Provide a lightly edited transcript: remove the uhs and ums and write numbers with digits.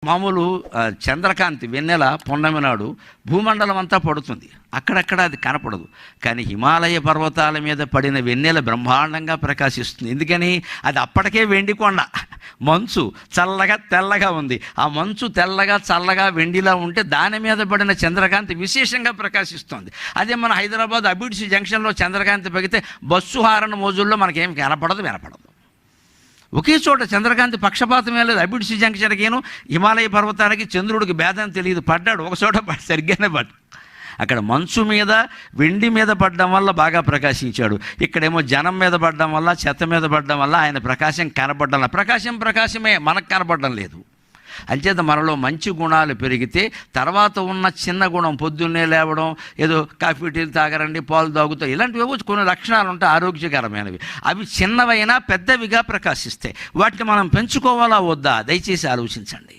మామూలు చంద్రకాంతి వెన్నెల పున్నమి నాడు భూమండలం అంతా పడుతుంది, అక్కడక్కడ అది కనపడదు. కానీ హిమాలయ పర్వతాల మీద పడిన వెన్నెల బ్రహ్మాండంగా ప్రకాశిస్తుంది. ఎందుకని? అది అప్పటికే వెండి కొండ, మంచు చల్లగా తెల్లగా ఉంది. ఆ మంచు తెల్లగా చల్లగా వెండిలా ఉంటే దాని మీద పడిన చంద్రకాంతి విశేషంగా ప్రకాశిస్తుంది. అదే మన హైదరాబాద్ అబిడ్సి జంక్షన్లో చంద్రకాంతి పగితే బస్సు హారన్ మోజుల్లో మనకేం వినపడదు. ఒకే చోట చంద్రకాంతి పక్షపాతం ఏం లేదు. అబిడ్సి జంక్షన్కిను హిమాలయ పర్వతానికి చంద్రుడికి భేదం తెలియదు. పడ్డాడు ఒక చోట, సరిగ్గానే పడ్డాడు. అక్కడ మంచు మీద వెండి మీద పడడం వల్ల బాగా ప్రకాశించాడు. ఇక్కడేమో జనం మీద పడడం వల్ల, చెత్త మీద పడడం వల్ల ఆయన ప్రకాశం కనపడడం. ప్రకాశమే, మనకు కనపడడం లేదు. అంచేత మనలో మంచి గుణాలు పెరిగితే తర్వాత ఉన్న చిన్న గుణం, పొద్దున్నే లేవడం, ఏదో కాఫీ టీలు తాగరండి, పాలు తాగుతాం, ఇలాంటివి కొన్ని లక్షణాలు ఉంటాయి ఆరోగ్యకరమైనవి. అవి చిన్నవైనా పెద్దవిగా ప్రకాశిస్తాయి. వాటిని మనం పెంచుకోవాలా వద్దా దయచేసి ఆలోచించండి.